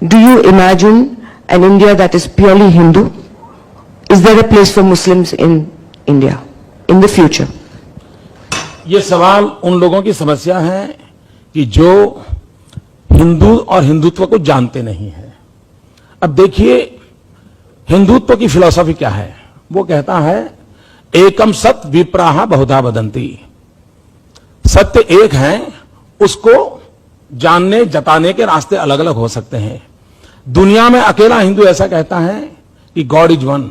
Do you imagine an India that is purely Hindu? Is there a place for Muslims in India in the future? ये सवाल उन लोगों की समस्या है कि जो हिंदू और हिंदुत्व को जानते नहीं है। अब देखिए, हिंदुत्व की फिलॉसफी क्या है? वो कहता है एकम सत विप्राहा बहुधा वदंती। सत्य एक है, उसको जानने जताने के रास्ते अलग अलग हो सकते हैं। दुनिया में अकेला हिंदू ऐसा कहता है कि गॉड इज वन।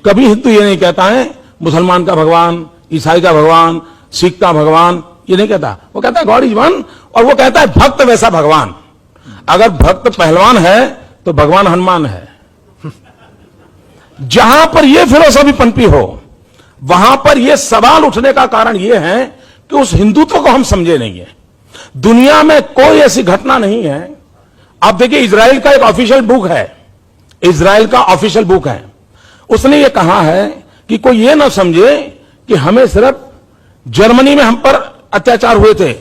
कभी हिंदू ये नहीं कहता है मुसलमान का भगवान, ईसाई का भगवान, सिख का भगवान, ये नहीं कहता। वो कहता है गॉड इज वन, और वो कहता है भक्त वैसा भगवान। अगर भक्त पहलवान है तो भगवान हनुमान है। जहां पर यह फिलोसफी पनपी हो, वहां पर यह सवाल उठने का कारण यह है कि उस हिंदुत्व को हम समझे नहीं है। दुनिया में कोई ऐसी घटना नहीं है। आप देखिए, इजराइल का एक ऑफिशियल बुक है, इजराइल का ऑफिशियल बुक है। उसने यह कहा है कि कोई यह ना समझे कि हमें सिर्फ जर्मनी में हम पर अत्याचार हुए थे।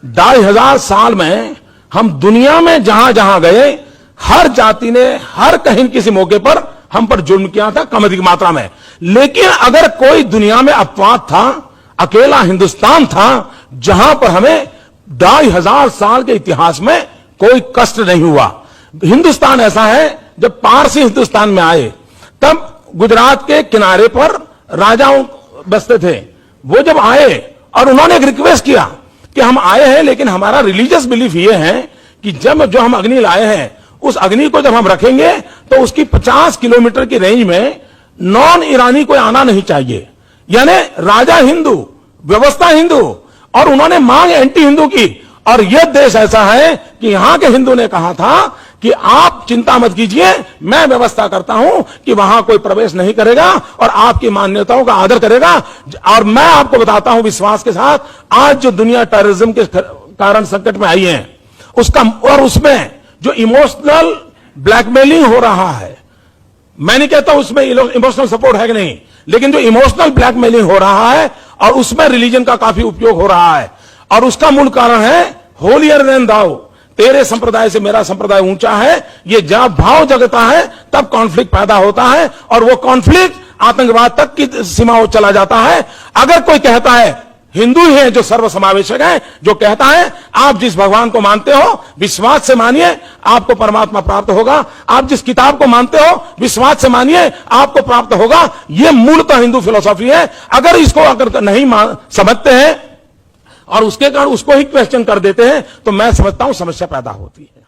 2500 साल में हम दुनिया में जहां जहां गए, हर जाति ने हर कहीं किसी मौके पर हम पर जुल्म किया था, कम अधिक मात्रा में। लेकिन अगर कोई दुनिया में अपवाद था, अकेला हिंदुस्तान था जहां पर हमें 2500 साल के इतिहास में कोई कष्ट नहीं हुआ। हिंदुस्तान ऐसा है, जब पारसी हिंदुस्तान में आए तब गुजरात के किनारे पर राजाओं बसते थे। वो जब आए और उन्होंने एक रिक्वेस्ट किया कि हम आए हैं, लेकिन हमारा रिलीजियस बिलीफ ये है कि जब जो हम अग्नि लाए हैं, उस अग्नि को जब हम रखेंगे तो उसकी 50 किलोमीटर की रेंज में नॉन ईरानी कोई आना नहीं चाहिए। यानी राजा हिंदू, व्यवस्था हिंदू, और उन्होंने मांग एंटी हिंदू की। और यह देश ऐसा है कि यहां के हिंदू ने कहा था कि आप चिंता मत कीजिए, मैं व्यवस्था करता हूं कि वहां कोई प्रवेश नहीं करेगा और आपकी मान्यताओं का आदर करेगा। और मैं आपको बताता हूं विश्वास के साथ, आज जो दुनिया टेररिज्म के कारण संकट में आई है, उसका और उसमें जो इमोशनल ब्लैकमेलिंग हो रहा है, मैं नहीं कहता उसमें इमोशनल सपोर्ट है कि नहीं, लेकिन जो इमोशनल ब्लैकमेलिंग हो रहा है और उसमें रिलीजन का काफी उपयोग हो रहा है, और उसका मूल कारण है होलियर देन दाउ। तेरे संप्रदाय से मेरा संप्रदाय ऊंचा है, ये जब भाव जगता है तब कॉन्फ्लिक्ट पैदा होता है, और वो कॉन्फ्लिक्ट आतंकवाद तक की सीमाओं चला जाता है। अगर कोई कहता है हिंदू ही है जो सर्वसमावेशक है, जो कहता है आप जिस भगवान को मानते हो विश्वास से मानिए आपको परमात्मा प्राप्त होगा, आप जिस किताब को मानते हो विश्वास से मानिए आपको प्राप्त होगा, यह मूलतः हिंदू फिलॉसफी है। अगर इसको अगर नहीं समझते हैं और उसके कारण उसको ही क्वेश्चन कर देते हैं, तो मैं समझता हूं समस्या पैदा होती है।